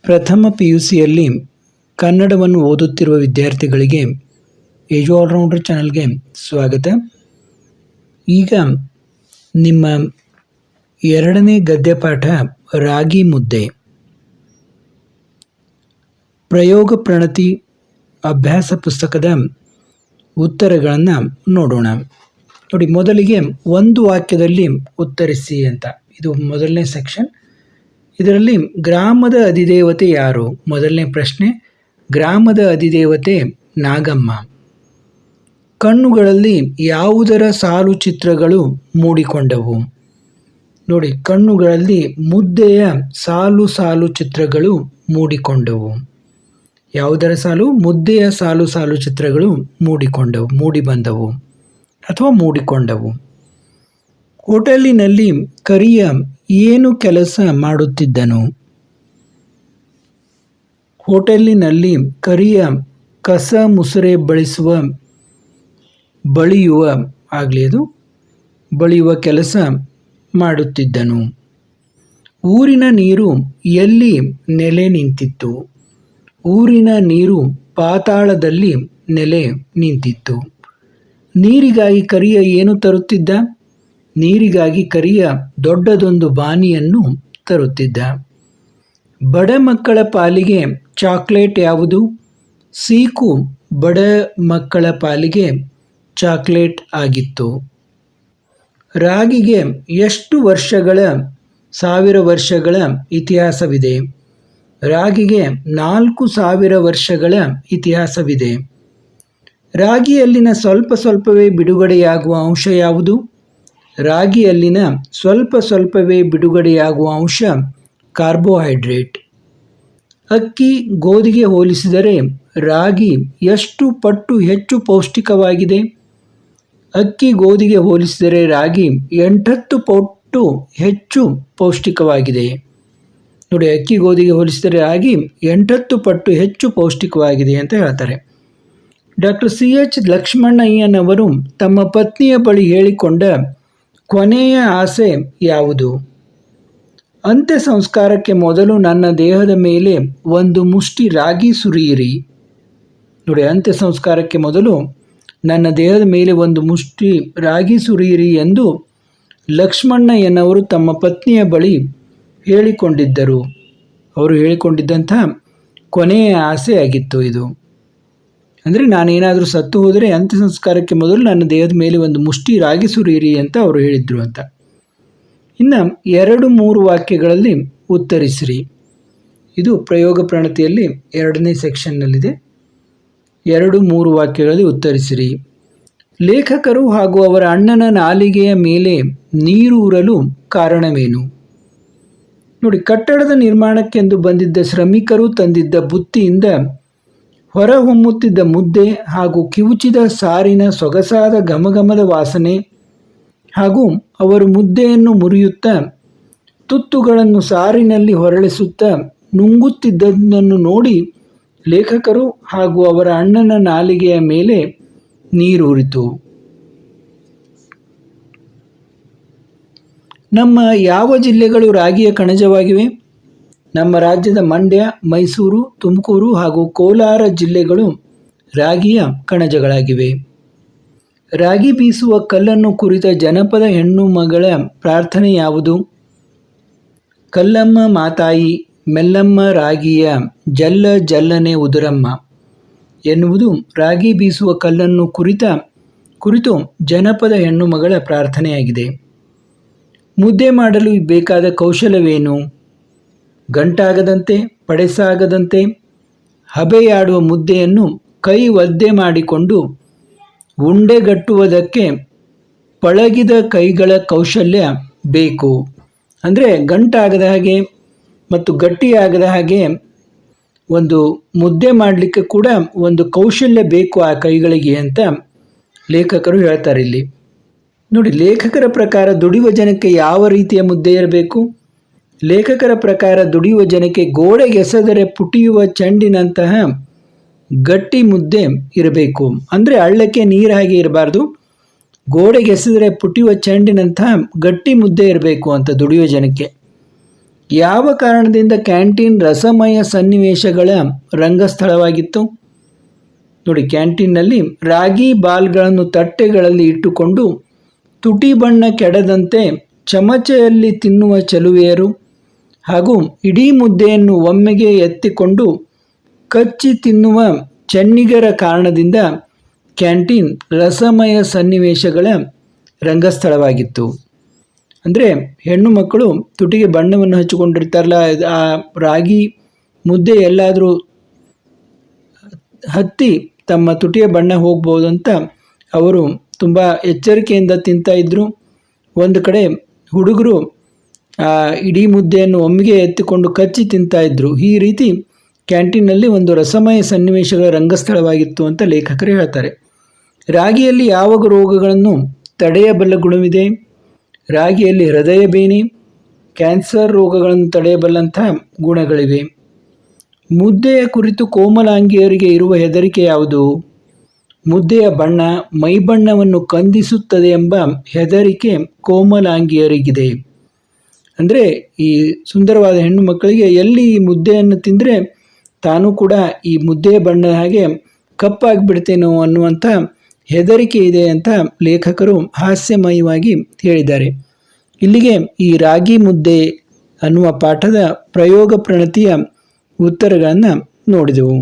ಪ್ರಥಮ PUCಯಲ್ಲಿ ಕನ್ನಡವನ್ನು ಓದುತ್ತಿರುವ ವಿದ್ಯಾರ್ಥಿಗಳಿಗೆ ಏಜು ಆಲ್ರೌಂಡರ್ ಚಾನಲ್ಗೆ ಸ್ವಾಗತ. ಈಗ ನಿಮ್ಮ ಎರಡನೇ ಗದ್ಯಪಾಠ ರಾಗಿ ಮುದ್ದೆ ಪ್ರಯೋಗ ಪ್ರಣತಿ ಅಭ್ಯಾಸ ಪುಸ್ತಕದ ಉತ್ತರಗಳನ್ನು ನೋಡೋಣ. ನೋಡಿ, ಮೊದಲಿಗೆ ಒಂದು ವಾಕ್ಯದಲ್ಲಿ ಉತ್ತರಿಸಿ ಅಂತ, ಇದು ಮೊದಲನೇ ಸೆಕ್ಷನ್. ಇದರಲ್ಲಿ ಗ್ರಾಮದ ಅಧಿದೇವತೆ ಯಾರು? ಮೊದಲನೇ ಪ್ರಶ್ನೆ. ಗ್ರಾಮದ ಅಧಿದೇವತೆ ನಾಗಮ್ಮ. ಕಣ್ಣುಗಳಲ್ಲಿ ಯಾವುದರ ಸಾಲು ಚಿತ್ರಗಳು ಮೂಡಿಕೊಂಡವು? ನೋಡಿ, ಕಣ್ಣುಗಳಲ್ಲಿ ಮುದ್ದೆಯ ಸಾಲು ಸಾಲು ಚಿತ್ರಗಳು ಮೂಡಿಕೊಂಡವು. ಯಾವುದರ ಸಾಲು? ಮುದ್ದೆಯ ಸಾಲು ಸಾಲು ಚಿತ್ರಗಳು ಮೂಡಿಬಂದವು ಅಥವಾ ಮೂಡಿಕೊಂಡವು. ಹೋಟೆಲಿನಲ್ಲಿ ಕರಿಯ ಏನು ಕೆಲಸ ಮಾಡುತ್ತಿದ್ದನು? ಹೋಟೆಲಿನಲ್ಲಿ ಕರಿಯ ಕಸ ಮುಸುರೆ ಬಳಿಯುವ ಕೆಲಸ ಮಾಡುತ್ತಿದ್ದನು. ಊರಿನ ನೀರು ಎಲ್ಲಿ ನೆಲೆ ನಿಂತಿತ್ತು? ಊರಿನ ನೀರು ಪಾತಾಳದಲ್ಲಿ ನೆಲೆ ನಿಂತಿತ್ತು. ನೀರಿಗಾಗಿ ಕರಿಯ ಏನು ತರುತ್ತಿದ್ದ? ನೀರಿಗಾಗಿ ಕರಿಯ ದೊಡ್ಡದೊಂದು ಬಾನಿಯನ್ನು ತರುತ್ತಿದ್ದ. ಬಡ ಮಕ್ಕಳ ಪಾಲಿಗೆ ಚಾಕ್ಲೇಟ್ ಯಾವುದು? ಸೀಕು ಬಡ ಮಕ್ಕಳ ಪಾಲಿಗೆ ಚಾಕ್ಲೇಟ್ ಆಗಿತ್ತು. ರಾಗಿಗೆ ಎಷ್ಟು ಸಾವಿರ ವರ್ಷಗಳ ಇತಿಹಾಸವಿದೆ? ರಾಗಿಗೆ 4000 ವರ್ಷಗಳ ಇತಿಹಾಸವಿದೆ. ರಾಗಿಯಲ್ಲಿನ ಸ್ವಲ್ಪವೇ ಬಿಡುಗಡೆಯಾಗುವ ಅಂಶ ಯಾವುದು? ರಾಗಿಯಲ್ಲಿನ ಸ್ವಲ್ಪವೇ ಬಿಡುಗಡೆಯಾಗುವ ಅಂಶ ಕಾರ್ಬೋಹೈಡ್ರೇಟ್. ಅಕ್ಕಿ ಗೋಧಿಗೆ ಹೋಲಿಸಿದರೆ ರಾಗಿ ಎಷ್ಟು ಪಟ್ಟು ಹೆಚ್ಚು ಪೌಷ್ಟಿಕವಾಗಿದೆ? ಅಕ್ಕಿ ಗೋಧಿಗೆ ಹೋಲಿಸಿದರೆ ರಾಗಿ 8 ಪಟ್ಟು ಹೆಚ್ಚು ಪೌಷ್ಟಿಕವಾಗಿದೆ. ನೋಡಿ, ಅಕ್ಕಿ ಗೋಧಿಗೆ ಹೋಲಿಸಿದರೆ ರಾಗಿ 8 ಪಟ್ಟು ಹೆಚ್ಚು ಪೌಷ್ಟಿಕವಾಗಿದೆ ಅಂತ ಹೇಳ್ತಾರೆ. ಡಾಕ್ಟರ್ CH ಲಕ್ಷ್ಮಣ್ಣಯ್ಯನವರು ತಮ್ಮ ಪತ್ನಿಯ ಬಳಿ ಹೇಳಿಕೊಂಡ ಕೊನೆಯ ಆಸೆ ಯಾವುದು? ಅಂತ್ಯ ಸಂಸ್ಕಾರಕ್ಕೆ ಮೊದಲು ನನ್ನ ದೇಹದ ಮೇಲೆ ಒಂದು ಮುಷ್ಟಿ ರಾಗಿ ಸುರಿಯಿರಿ. ನೋಡಿ, ಅಂತ್ಯ ಸಂಸ್ಕಾರಕ್ಕೆ ಮೊದಲು ನನ್ನ ದೇಹದ ಮೇಲೆ ಒಂದು ಮುಷ್ಟಿ ರಾಗಿ ಸುರಿಯಿರಿ ಎಂದು ಲಕ್ಷ್ಮಣ್ಣಯ್ಯನವರು ತಮ್ಮ ಪತ್ನಿಯ ಬಳಿ ಹೇಳಿಕೊಂಡಿದ್ದರು. ಅವರು ಹೇಳಿಕೊಂಡಿದ್ದಂಥ ಕೊನೆಯ ಆಸೆ ಆಗಿತ್ತು ಇದು. ಅಂದರೆ, ನಾನೇನಾದರೂ ಸತ್ತು ಹೋದರೆ ಅಂತ್ಯ ಸಂಸ್ಕಾರಕ್ಕೆ ಮೊದಲು ನನ್ನ ದೇಹದ ಮೇಲೆ ಒಂದು ಮುಷ್ಟಿ ರಾಗಿ ಸುರಿಯಿರಿ ಅಂತ ಅವರು ಹೇಳಿದರು ಅಂತ. ಇನ್ನು 2-3 ವಾಕ್ಯಗಳಲ್ಲಿ ಉತ್ತರಿಸಿರಿ. ಇದು ಪ್ರಯೋಗ ಪ್ರಣತಿಯಲ್ಲಿ ಎರಡನೇ ಸೆಕ್ಷನ್ನಲ್ಲಿದೆ. 2-3 ವಾಕ್ಯಗಳಲ್ಲಿ ಉತ್ತರಿಸಿರಿ. ಲೇಖಕರು ಹಾಗೂ ಅವರ ಅಣ್ಣನ ನಾಲಿಗೆಯ ಮೇಲೆ ನೀರೂರಲು ಕಾರಣವೇನು? ನೋಡಿ, ಕಟ್ಟಡದ ನಿರ್ಮಾಣಕ್ಕೆಂದು ಬಂದಿದ್ದ ಶ್ರಮಿಕರು ತಂದಿದ್ದ ಬುತ್ತಿಯಿಂದ ಹೊರಹೊಮ್ಮುತ್ತಿದ್ದ ಮುದ್ದೆ ಹಾಗೂ ಕಿವುಚಿದ ಸಾರಿನ ಸೊಗಸಾದ ಘಮಘಮದ ವಾಸನೆ ಹಾಗೂ ಅವರು ಮುದ್ದೆಯನ್ನು ಮುರಿಯುತ್ತಾ ತುತ್ತುಗಳನ್ನು ಸಾರಿನಲ್ಲಿ ಹೊರಳಿಸುತ್ತಾ ನುಂಗುತ್ತಿದ್ದದನ್ನು ನೋಡಿ ಲೇಖಕರು ಹಾಗೂ ಅವರ ಅಣ್ಣನ ನಾಲಿಗೆಯ ಮೇಲೆ ನೀರೂರಿತು. ನಮ್ಮ ಯಾವ ಜಿಲ್ಲೆಗಳು ರಾಗಿಯ ಕಣಜವಾಗಿವೆ? ನಮ್ಮ ರಾಜ್ಯದ ಮಂಡ್ಯ, ಮೈಸೂರು, ತುಮಕೂರು ಹಾಗೂ ಕೋಲಾರ ಜಿಲ್ಲೆಗಳು ರಾಗಿಯ ಕಣಜಗಳಾಗಿವೆ. ರಾಗಿ ಬೀಸುವ ಕಲ್ಲನ್ನು ಕುರಿತ ಜನಪದ ಹೆಣ್ಣು ಮಗಳ ಪ್ರಾರ್ಥನೆ ಯಾವುದು? ಕಲ್ಲಮ್ಮ ಮಾತಾಯಿ ಮೆಲ್ಲಮ್ಮ ರಾಗಿಯ ಜಲ್ಲ ಜಲ್ಲನೆ ಉದುರಮ್ಮ ಎನ್ನುವುದು ರಾಗಿ ಬೀಸುವ ಕಲ್ಲನ್ನು ಕುರಿತು ಜನಪದ ಹೆಣ್ಣು ಮಗಳ ಪ್ರಾರ್ಥನೆಯಾಗಿದೆ. ಮುದ್ದೆ ಮಾಡಲು ಬೇಕಾದ ಕೌಶಲವೇನು? ಗಂಟಾಗದಂತೆ, ಪಡೆಸಾಗದಂತೆ ಹಬೆಯಾಡುವ ಮುದ್ದೆಯನ್ನು ಕೈ ಒದ್ದೆ ಮಾಡಿಕೊಂಡು ಉಂಡೆಗಟ್ಟುವುದಕ್ಕೆ ಪಳಗಿದ ಕೈಗಳ ಕೌಶಲ್ಯ ಬೇಕು. ಅಂದರೆ, ಗಂಟಾಗದ ಹಾಗೆ ಮತ್ತು ಗಟ್ಟಿಯಾಗದ ಹಾಗೆ ಒಂದು ಮುದ್ದೆ ಮಾಡಲಿಕ್ಕೆ ಕೂಡ ಒಂದು ಕೌಶಲ್ಯ ಬೇಕು ಆ ಕೈಗಳಿಗೆ ಅಂತ ಲೇಖಕರು ಹೇಳ್ತಾರೆ ಇಲ್ಲಿ. ನೋಡಿ, ಲೇಖಕರ ಪ್ರಕಾರ ದುಡಿಯುವ ಜನಕ್ಕೆ ಯಾವ ರೀತಿಯ ಮುದ್ದೆ ಇರಬೇಕು? ಲೇಖಕರ ಪ್ರಕಾರ ದುಡಿಯುವ ಜನಕ್ಕೆ ಗೋಡೆಗೆಸೆದರೆ ಪುಟಿಯುವ ಚೆಂಡಿನಂತಹ ಗಟ್ಟಿ ಮುದ್ದೆ ಇರಬೇಕು. ಅಂದರೆ, ಹಳ್ಳಕ್ಕೆ ನೀರು ಹಾಗೆ ಇರಬಾರ್ದು, ಗೋಡೆಗೆಸೆದರೆ ಪುಟಿಯುವ ಚೆಂಡಿನಂತಹ ಗಟ್ಟಿ ಮುದ್ದೆ ಇರಬೇಕು ಅಂತ ದುಡಿಯುವ ಜನಕ್ಕೆ. ಯಾವ ಕಾರಣದಿಂದ ಕ್ಯಾಂಟೀನ್ ರಸಮಯ ಸನ್ನಿವೇಶಗಳ ರಂಗಸ್ಥಳವಾಗಿತ್ತು? ನೋಡಿ, ಕ್ಯಾಂಟೀನ್ನಲ್ಲಿ ರಾಗಿ ಬಾಲ್ಗಳನ್ನು ತಟ್ಟೆಗಳಲ್ಲಿ ಇಟ್ಟುಕೊಂಡು ತುಟಿ ಬಣ್ಣ ಕೆಡದಂತೆ ಚಮಚೆಯಲ್ಲಿ ತಿನ್ನುವ ಚಲುವೆಯರು ಹಾಗೂ ಇಡೀ ಮುದ್ದೆಯನ್ನು ಒಮ್ಮೆಗೆ ಎತ್ತಿಕೊಂಡು ಕಚ್ಚಿ ತಿನ್ನುವ ಚೆನ್ನಿಗರ ಕಾರಣದಿಂದ ಕ್ಯಾಂಟೀನ್ ರಸಮಯ ಸನ್ನಿವೇಶಗಳ ರಂಗಸ್ಥಳವಾಗಿತ್ತು. ಅಂದರೆ ಹೆಣ್ಣು ಮಕ್ಕಳು ತುಟಿಗೆ ಬಣ್ಣವನ್ನು ಹಚ್ಚಿಕೊಂಡಿರ್ತಾರಲ್ಲ, ಆ ರಾಗಿ ಮುದ್ದೆ ಎಲ್ಲಾದರೂ ಹತ್ತಿ ತಮ್ಮ ತುಟಿಯ ಬಣ್ಣ ಹೋಗ್ಬೋದು ಅಂತ ಅವರು ತುಂಬ ಎಚ್ಚರಿಕೆಯಿಂದ ತಿಂತಾಯಿದ್ರು. ಒಂದು ಕಡೆ ಹುಡುಗರು ಇಡೀ ಮುದ್ದೆಯನ್ನು ಒಮ್ಮೆಗೆ ಎತ್ತಿಕೊಂಡು ಕಚ್ಚಿ ತಿಂತಾಯಿದ್ರು. ಈ ರೀತಿ ಕ್ಯಾಂಟೀನಲ್ಲಿ ಒಂದು ರಸಮಯ ಸನ್ನಿವೇಶಗಳ ರಂಗಸ್ಥಳವಾಗಿತ್ತು ಅಂತ ಲೇಖಕರು ಹೇಳ್ತಾರೆ. ರಾಗಿಯಲ್ಲಿ ಯಾವ ರೋಗಗಳನ್ನು ತಡೆಯಬಲ್ಲ ಗುಣವಿದೆ? ರಾಗಿಯಲ್ಲಿ ಹೃದಯ ಬೇನೆ, ಕ್ಯಾನ್ಸರ್ ರೋಗಗಳನ್ನು ತಡೆಯಬಲ್ಲಂತಹ ಗುಣಗಳಿವೆ. ಮುದ್ದೆಯ ಕುರಿತು ಕೋಮಲಾಂಗಿಯರಿಗೆ ಇರುವ ಹೆದರಿಕೆ ಯಾವುದು? ಮುದ್ದೆಯ ಬಣ್ಣ ಮೈಬಣ್ಣವನ್ನು ಕಂದಿಸುತ್ತದೆ ಎಂಬ ಹೆದರಿಕೆ ಕೋಮಲಾಂಗಿಯರಿಗಿದೆ. ಅಂದರೆ ಈ ಸುಂದರವಾದ ಹೆಣ್ಣು ಮಕ್ಕಳಿಗೆ ಎಲ್ಲಿ ಈ ಮುದ್ದೆಯನ್ನು ತಿಂದರೆ ತಾನು ಕೂಡ ಈ ಮುದ್ದೆಯ ಬಣ್ಣ ಹಾಗೆ ಕಪ್ಪಾಗಿಬಿಡ್ತೇನೋ ಅನ್ನುವಂಥ ಹೆದರಿಕೆ ಇದೆ ಅಂತ ಲೇಖಕರು ಹಾಸ್ಯಮಯವಾಗಿ ಹೇಳಿದ್ದಾರೆ. ಇಲ್ಲಿಗೆ ಈ ರಾಗಿ ಮುದ್ದೆ ಅನ್ನುವ ಪಾಠದ ಪ್ರಯೋಗ ಪ್ರಣತಿಯ ಉತ್ತರಗಳನ್ನು ನೋಡಿದೆವು.